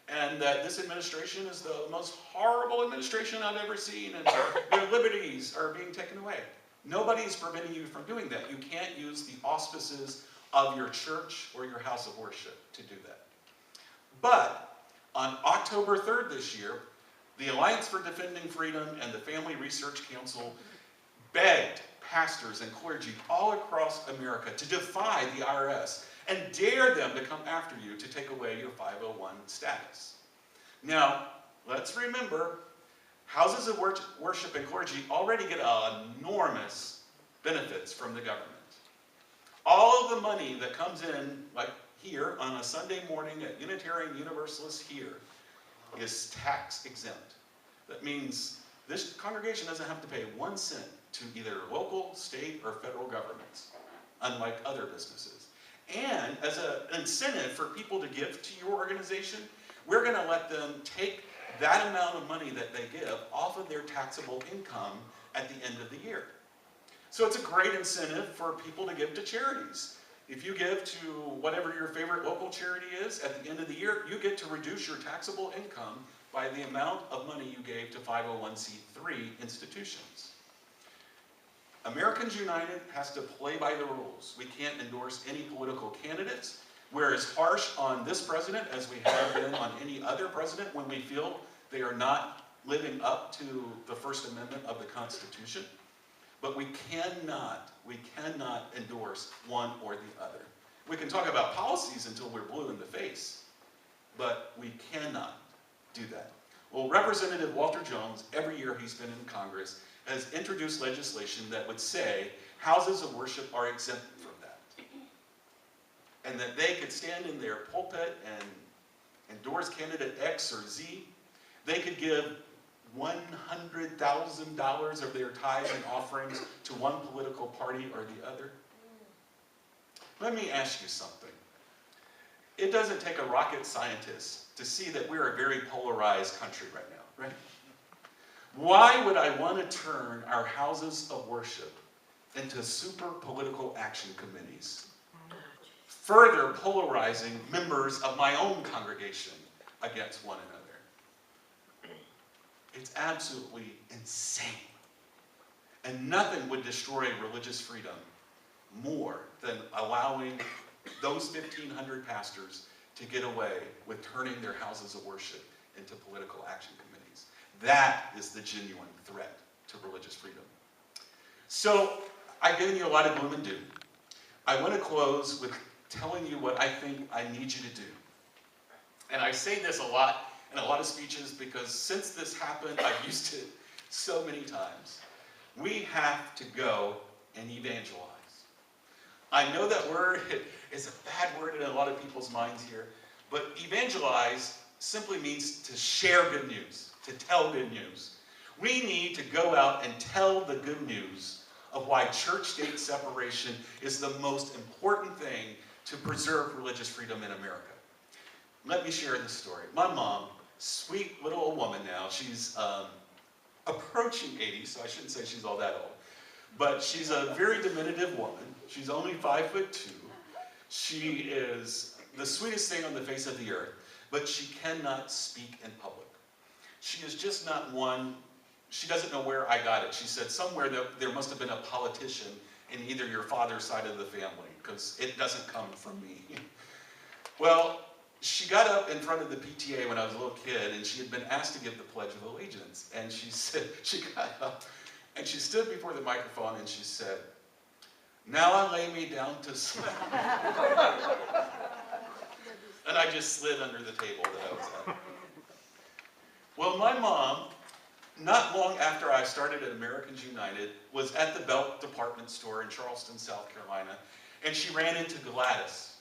And that this administration is the most horrible administration I've ever seen, and your liberties are being taken away. Nobody is preventing you from doing that. You can't use the auspices of your church or your house of worship to do that. But on October 3rd this year, the Alliance for Defending Freedom and the Family Research Council begged pastors and clergy all across America to defy the IRS and dare them to come after you to take away your 501 status. Now, let's remember, houses of worship and clergy already get enormous benefits from the government. All of the money that comes in, like here on a Sunday morning at Unitarian Universalists here, is tax exempt. That means this congregation doesn't have to pay 1 cent to either local, state, or federal governments, unlike other businesses. And as an incentive for people to give to your organization, we're going to let them take that amount of money that they give off of their taxable income at the end of the year. So it's a great incentive for people to give to charities. If you give to whatever your favorite local charity is, at the end of the year, you get to reduce your taxable income by the amount of money you gave to 501c3 institutions. Americans United has to play by the rules. We can't endorse any political candidates. We're as harsh on this president as we have been on any other president when we feel they are not living up to the First Amendment of the Constitution. But we cannot endorse one or the other. We can talk about policies until we're blue in the face, but we cannot do that. Well, Representative Walter Jones, every year he's been in Congress, has introduced legislation that would say houses of worship are exempt from that. And that they could stand in their pulpit and endorse candidate X or Z. They could give $100,000 of their tithes and offerings to one political party or the other. Let me ask you something. It doesn't take a rocket scientist to see that we're a very polarized country right now, right? Why would I want to turn our houses of worship into super political action committees, further polarizing members of my own congregation against one another? It's absolutely insane. And nothing would destroy religious freedom more than allowing those 1,500 pastors to get away with turning their houses of worship into political action committees. That is the genuine threat to religious freedom. So I've given you a lot of gloom and doom. I want to close with telling you what I think I need you to do. And I say this a lot in a lot of speeches because since this happened, I've used it so many times. We have to go and evangelize. I know that word is a bad word in a lot of people's minds here, but evangelize simply means to share good news, to tell good news. We need to go out and tell the good news of why church-state separation is the most important thing to preserve religious freedom in America. Let me share this story. My mom, sweet little old woman now, she's approaching 80, so I shouldn't say she's all that old, but she's a very diminutive woman. She's only 5'2". She is the sweetest thing on the face of the earth, but she cannot speak in public. She is just not one. She doesn't know where I got it. She said somewhere that there must have been a politician in either your father's side of the family, because it doesn't come from me. Well, she got up in front of the PTA when I was a little kid, and she had been asked to give the Pledge of Allegiance. And she said, she got up, and she stood before the microphone, and she said, "Now I lay me down to sleep." And I just slid under the table that I was at. Well, my mom, not long after I started at Americans United, was at the Belk department store in Charleston, South Carolina, and she ran into Gladys.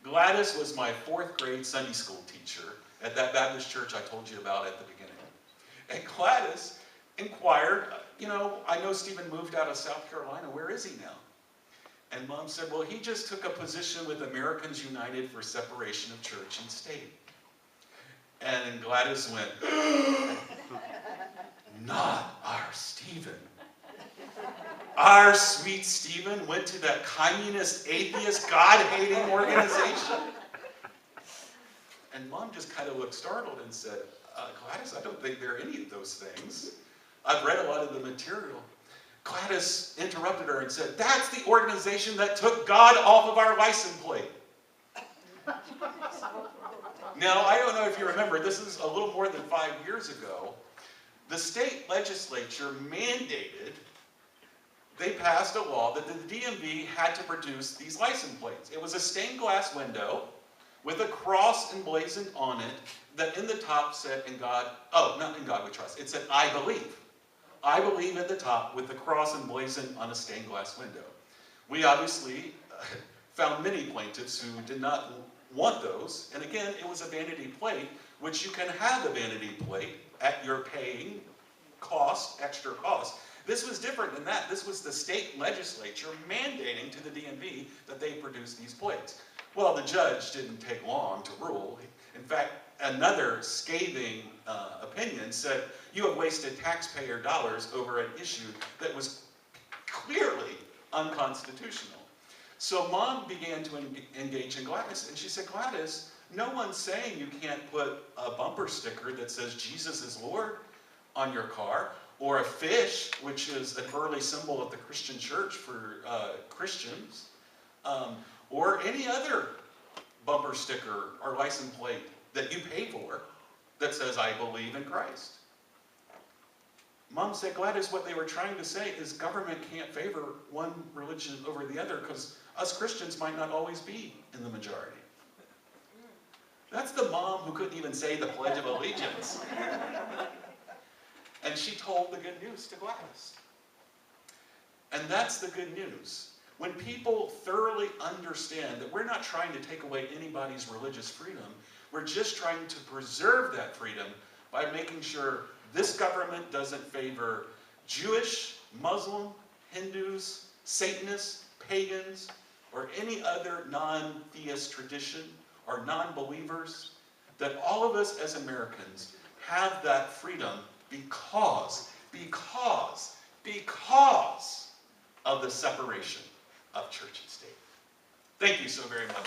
Gladys was my 4th grade Sunday school teacher at that Baptist church I told you about at the beginning. And Gladys inquired, I know Stephen moved out of South Carolina, where is he now? And Mom said, well, he just took a position with Americans United for separation of church and state. And Gladys went, not our Stephen. Our sweet Stephen went to that communist, atheist, God-hating organization. And Mom just kind of looked startled and said, Gladys, I don't think there are any of those things. I've read a lot of the material. Gladys interrupted her and said, that's the organization that took God off of our license plate. Now, I don't know if you remember, this is a little more than 5 years ago. The state legislature mandated, they passed a law that the DMV had to produce these license plates. It was a stained glass window with a cross emblazoned on it that in the top said, in God, oh, not in God we trust, it said, I believe. I believe at the top with the cross emblazoned on a stained glass window. We obviously found many plaintiffs who did not want those, and again, it was a vanity plate, which you can have a vanity plate at your paying cost, extra cost. This was different than that. This was the state legislature mandating to the DMV that they produce these plates. Well, the judge didn't take long to rule. In fact, another scathing opinion said, you have wasted taxpayer dollars over an issue that was clearly unconstitutional. So Mom began to engage in Gladys, and she said, Gladys, no one's saying you can't put a bumper sticker that says Jesus is Lord on your car, or a fish, which is an early symbol of the Christian church for Christians, or any other bumper sticker or license plate that you pay for that says, I believe in Christ. Mom said, Gladys, what they were trying to say is government can't favor one religion over the other because us Christians might not always be in the majority. That's the mom who couldn't even say the Pledge of Allegiance. And she told the good news to Gladys. And that's the good news. When people thoroughly understand that we're not trying to take away anybody's religious freedom, we're just trying to preserve that freedom by making sure this government doesn't favor Jewish, Muslim, Hindus, Satanists, pagans, or any other non-theist tradition or non-believers, that all of us as Americans have that freedom because of the separation of church and state. Thank you so very much.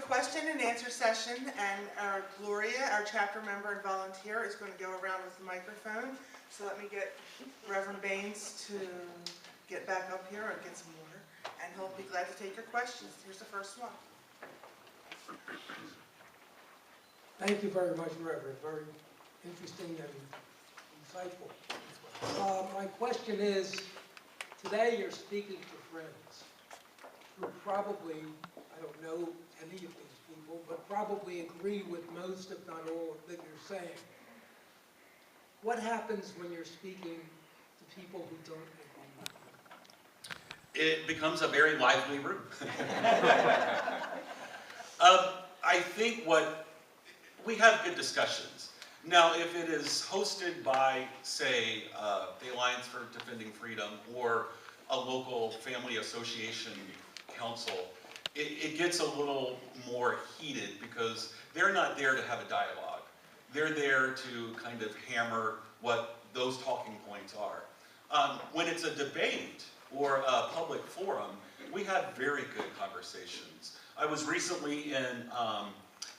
Question and answer session, and our Gloria, our chapter member and volunteer, is going to go around with the microphone. So let me get Reverend Baines to get back up here and get some water, and he'll be glad to take your questions. Here's the first one.
Thank you very much, Reverend. Very interesting and insightful. My question is, today you're speaking to friends who probably, I don't know any of these people, but probably agree with most, if not all, that you're saying. What happens when you're speaking to people who don't agree with
it becomes a very lively room. I think we have good discussions. Now, if it is hosted by, say, the Alliance for Defending Freedom or a local family association council, it gets a little more heated because they're not there to have a dialogue. They're there to kind of hammer what those talking points are. When it's a debate or a public forum, we have very good conversations. I was recently in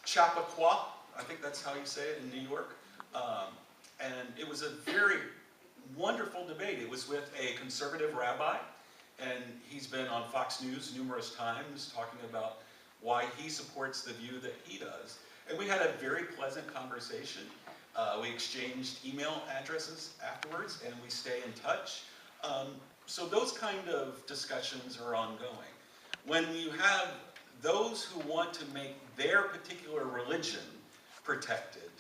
Chappaqua, I think that's how you say it, in New York. And it was a very wonderful debate. It was with a conservative rabbi, and he's been on Fox News numerous times talking about why he supports the view that he does. And we had a very pleasant conversation. We exchanged email addresses afterwards, and we stay in touch. So those kind of discussions are ongoing. When you have those who want to make their particular religion protected,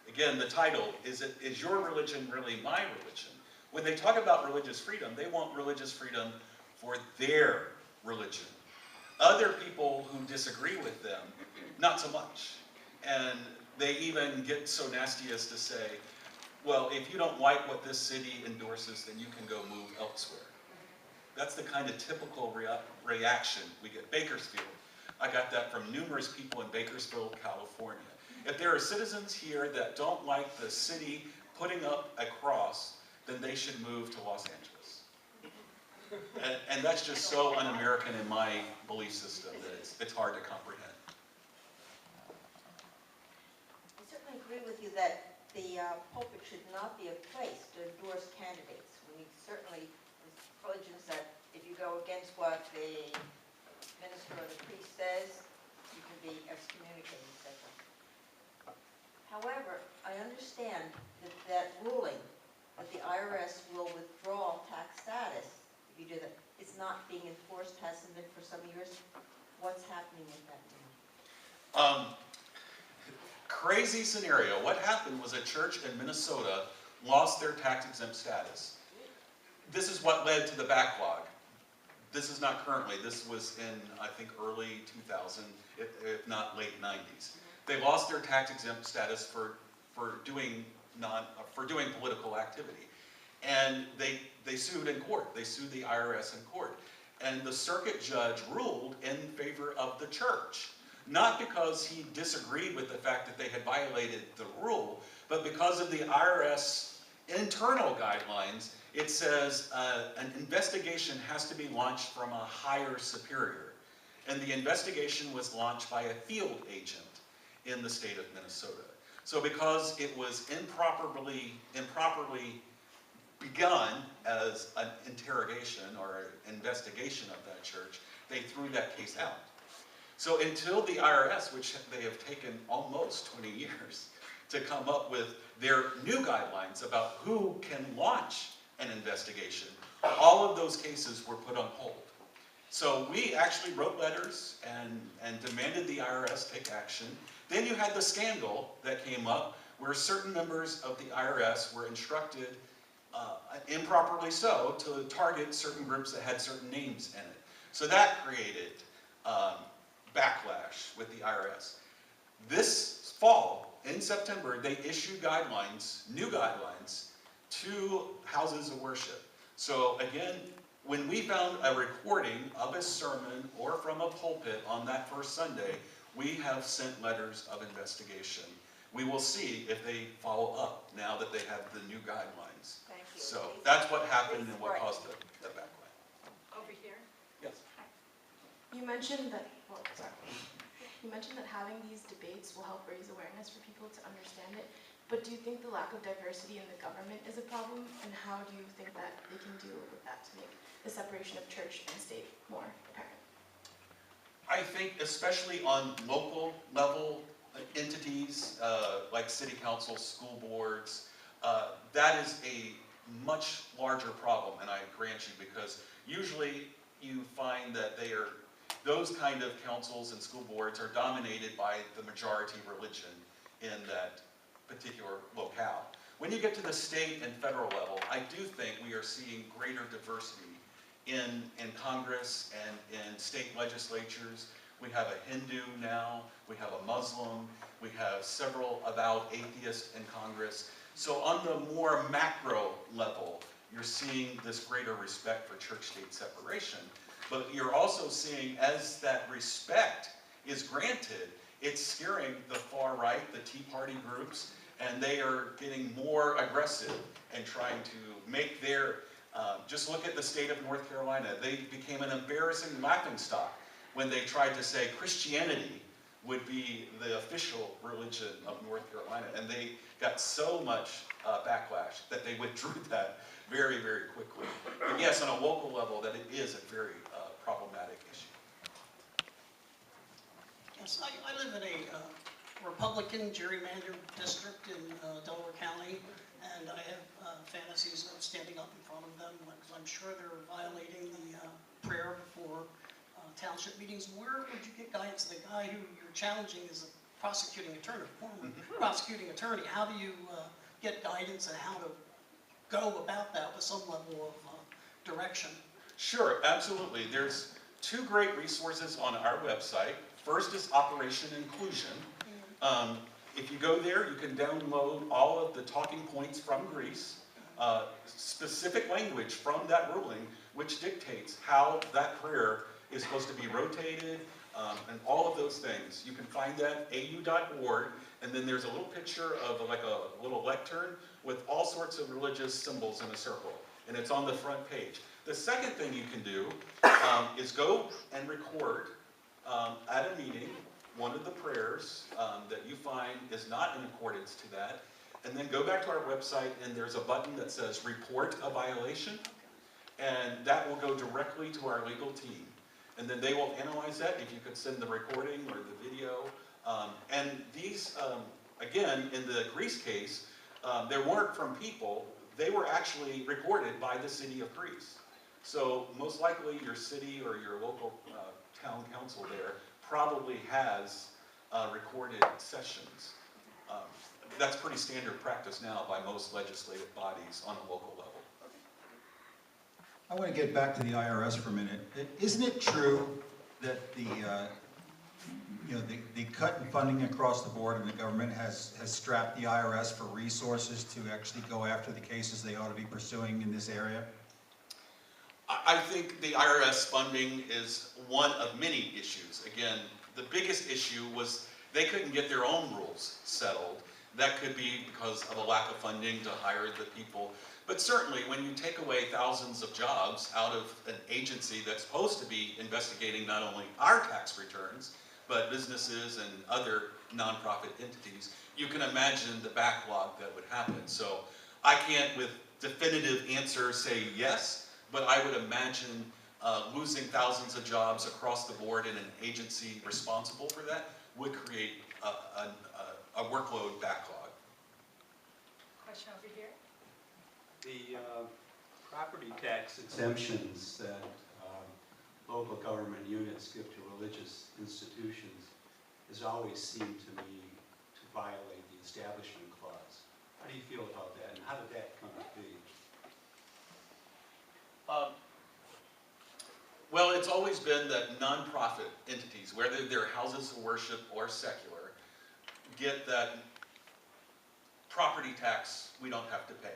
again, the title, is your religion really my religion? When they talk about religious freedom, they want religious freedom for their religion. Other people who disagree with them, not so much. And they even get so nasty as to say, well, if you don't like what this city endorses, then you can go move elsewhere. That's the kind of typical reaction we get. Bakersfield, I got that from numerous people in Bakersfield, California. If there are citizens here that don't like the city putting up a cross, then they should move to Los Angeles. And that's just so un-American in my belief system that it's hard to comprehend.
I certainly agree with you that the pulpit should not be a place to endorse candidates. We certainly, there's religions that if you go against what the minister or the priest says, you can be excommunicated, etc. However, I understand that that ruling, that the IRS will withdraw tax status if you do that, it's not being enforced, hasn't been for some years. What's happening with that now?
Crazy scenario. What happened was a church in Minnesota lost their tax-exempt status. This is what led to the backlog. This is not currently. This was in, I think, early 2000, if not late 90s. They lost their tax-exempt status for doing political activity, and they sued in court. They sued the IRS in court, and the circuit judge ruled in favor of the church. Not because he disagreed with the fact that they had violated the rule, but because of the IRS internal guidelines. It says an investigation has to be launched from a higher superior. And the investigation was launched by a field agent in the state of Minnesota. So because it was improperly begun as an interrogation or an investigation of that church, they threw that case out. So until the IRS, which they have taken almost 20 years to come up with their new guidelines about who can launch an investigation, all of those cases were put on hold. So we actually wrote letters and demanded the IRS take action. Then you had the scandal that came up where certain members of the IRS were instructed, improperly so, to target certain groups that had certain names in it. So that created backlash with the IRS. This fall, in September, they issued guidelines, new guidelines, to houses of worship. So again, when we found a recording of a sermon or from a pulpit on that first Sunday, we have sent letters of investigation. We will see if they follow up now that they have the new guidelines.
Thank you.
So that's what happened and what caused the backlash.
Over here.
Yes.
You mentioned that, you mentioned that having these debates will help raise awareness for people to understand it, but do you think the lack of diversity in the government is a problem, and how do you think that they can deal with that to make the separation of church and state more apparent?
I think especially on local level entities like city council, school boards, that is a much larger problem, and I grant you, because usually you find that those kind of councils and school boards are dominated by the majority religion in that particular locale. When you get to the state and federal level, I do think we are seeing greater diversity in Congress and in state legislatures. We have a Hindu now, we have a Muslim, we have several avowed atheists in Congress. So on the more macro level, you're seeing this greater respect for church-state separation. But you're also seeing, as that respect is granted, it's scaring the far right, the Tea Party groups, and they are getting more aggressive and trying to make their, just look at the state of North Carolina. They became an embarrassing laughingstock when they tried to say Christianity would be the official religion of North Carolina. And they got so much backlash that they withdrew that very, very quickly. But yes, on a local level, that it is a very problematic issue.
Yes, I live in a Republican gerrymandered district in Delaware County, and I have fantasies of standing up in front of them because I'm sure they're violating the prayer before township meetings. Where would you get guidance? The guy who you're challenging is a prosecuting attorney, former prosecuting attorney. How do you get guidance on how to go about that with some level of direction?
Sure, absolutely. There's two great resources on our website. First is Operation Inclusion. If you go there, you can download all of the talking points from Greece, specific language from that ruling, which dictates how that prayer is supposed to be rotated, and all of those things. You can find that at au.org, and then there's a little picture of like a little lectern with all sorts of religious symbols in a circle, and it's on the front page. The second thing you can do is go and record at a meeting one of the prayers that you find is not in accordance to that, and then go back to our website, and there's a button that says report a violation, and that will go directly to our legal team. And then they will analyze that, if you could send the recording or the video. And these, again, in the Greece case, they weren't from people, they were actually recorded by the city of Greece. So most likely your city or your local town council there probably has recorded sessions. That's pretty standard practice now by most legislative bodies on a local level.
I want to get back to the IRS for a minute. Isn't it true that the cut in funding across the board in the government has strapped the IRS for resources to actually go after the cases they ought to be pursuing in this area?
I think the IRS funding is one of many issues. Again, the biggest issue was they couldn't get their own rules settled. That could be because of a lack of funding to hire the people. But certainly when you take away thousands of jobs out of an agency that's supposed to be investigating not only our tax returns, but businesses and other nonprofit entities, you can imagine the backlog that would happen. So I can't with definitive answer say yes, but I would imagine losing thousands of jobs across the board in an agency responsible for that would create a workload backlog.
Question over here.
The property tax exemptions that local government units give to religious institutions has always seemed to me to violate the Establishment Clause. How do you feel about that, and how did that come to be?
Well, it's always been that nonprofit entities, whether they're houses of worship or secular, get that property tax we don't have to pay.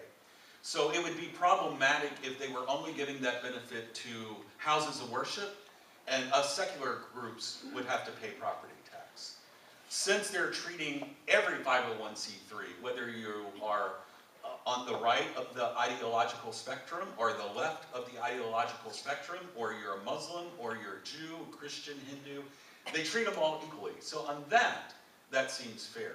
So it would be problematic if they were only giving that benefit to houses of worship, and us secular groups would have to pay property tax. Since they're treating every 501c3, whether you are on the right of the ideological spectrum or the left of the ideological spectrum, or you're a Muslim, or you're a Jew, Christian, Hindu, they treat them all equally. So on that seems fair.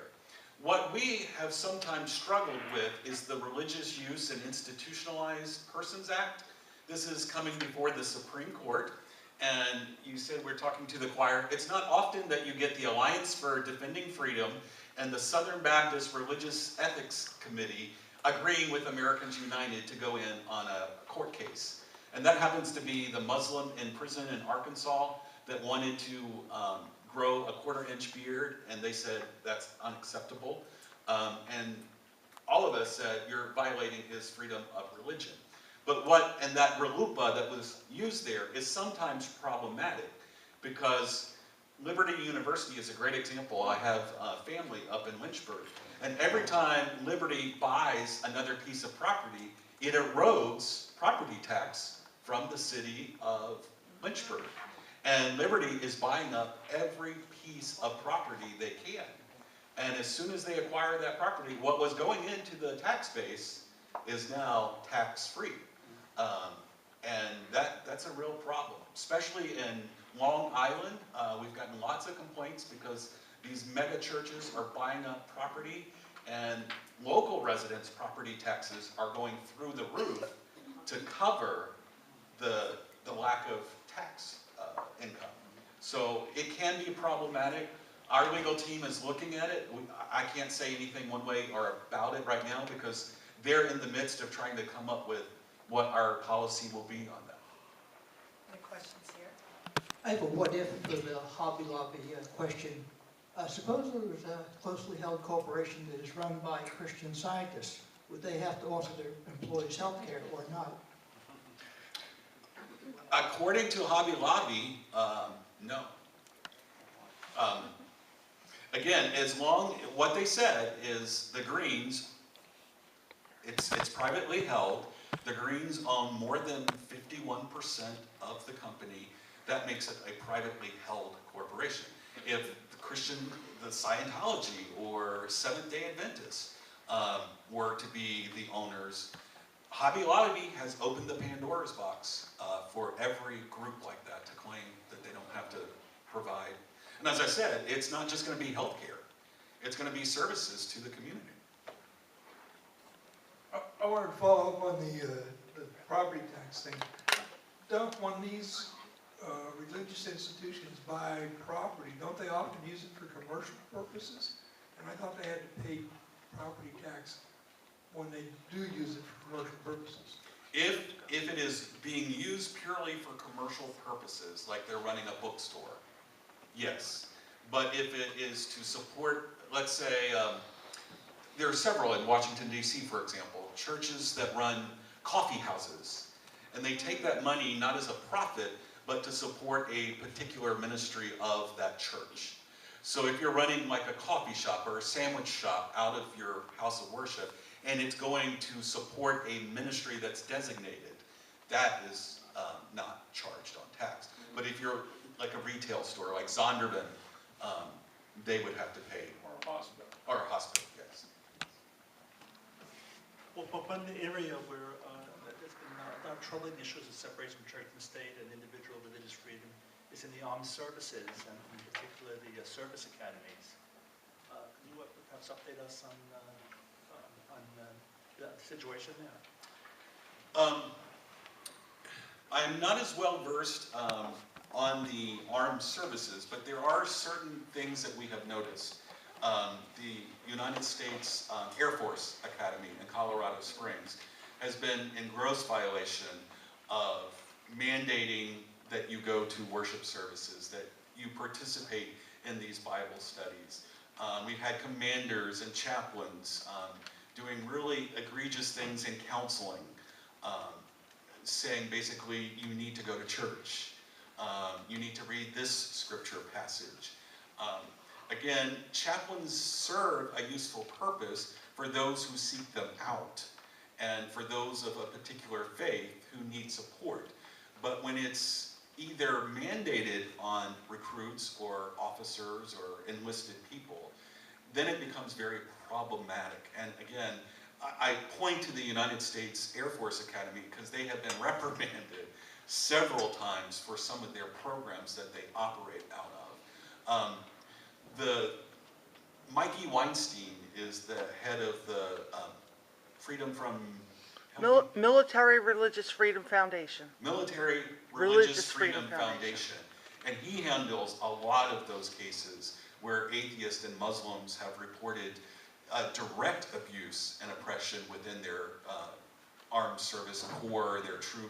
What we have sometimes struggled with is the Religious Use and Institutionalized Persons Act. This is coming before the Supreme Court, and you said we're talking to the choir. It's not often that you get the Alliance for Defending Freedom and the Southern Baptist Religious Ethics Committee agreeing with Americans United to go in on a court case. And that happens to be the Muslim in prison in Arkansas that wanted to grow a 1/4-inch beard, and they said that's unacceptable. And all of us said, you're violating his freedom of religion. And that relupa that was used there is sometimes problematic because Liberty University is a great example. I have a family up in Lynchburg, and every time Liberty buys another piece of property, it erodes property tax from the city of Lynchburg. And Liberty is buying up every piece of property they can. And as soon as they acquire that property, what was going into the tax base is now tax-free. And that's a real problem, especially in Long Island. We've gotten lots of complaints because these mega churches are buying up property, and local residents' property taxes are going through the roof to cover the lack of tax income. So it can be problematic. Our legal team is looking at it. I can't say anything one way or about it right now because they're in the midst of trying to come up with what our policy will be on that.
Any questions here?
I have a what if for the Hobby Lobby question. Suppose there was a closely held corporation that is run by Christian Scientists. Would they have to offer their employees health care or not?
According to Hobby Lobby, no. Again, what they said is the Greens, it's privately held. The Greens own more than 51% of the company. That makes it a privately held corporation. If the Scientology or Seventh-day Adventists were to be the owners, Hobby Lobby has opened the Pandora's box for every group like that to claim that they don't have to provide. And as I said, it's not just going to be healthcare. It's going to be services to the community.
I wanted to follow up on the property tax thing. When these religious institutions buy property, don't they often use it for commercial purposes? And I thought they had to pay property tax when they do use it for commercial purposes.
If it is being used purely for commercial purposes, like they're running a bookstore, yes. But if it is to support, let's say, there are several in Washington, D.C., for example, churches that run coffee houses, and they take that money not as a profit, but to support a particular ministry of that church. So if you're running like a coffee shop or a sandwich shop out of your house of worship, and it's going to support a ministry that's designated, that is not charged on tax. But if you're like a retail store, like Zondervan, they would have to pay.
Or a hospital.
Or a hospital, yes.
Well, one area where there's been a lot of troubling issues of separation of church and state and individual religious freedom is in the armed services, and in particular the service academies. Can you perhaps update us on the situation there?
I am not as well versed on the armed services, but there are certain things that we have noticed. The United States Air Force Academy in Colorado Springs has been in gross violation of mandating that you go to worship services, that you participate in these Bible studies. We've had commanders and chaplains doing really egregious things in counseling, saying basically you need to go to church, you need to read this scripture passage. Again, chaplains serve a useful purpose for those who seek them out and for those of a particular faith who need support. But when it's either mandated on recruits or officers or enlisted people, then it becomes very problematic. And again, I point to the United States Air Force Academy because they have been reprimanded several times for some of their programs that they operate out of. Mikey Weinstein is the head of the Freedom from...
Military Religious Freedom Foundation.
Military Religious Freedom Foundation. And he handles a lot of those cases where atheists and Muslims have reported direct abuse and oppression within their armed service corps, their troop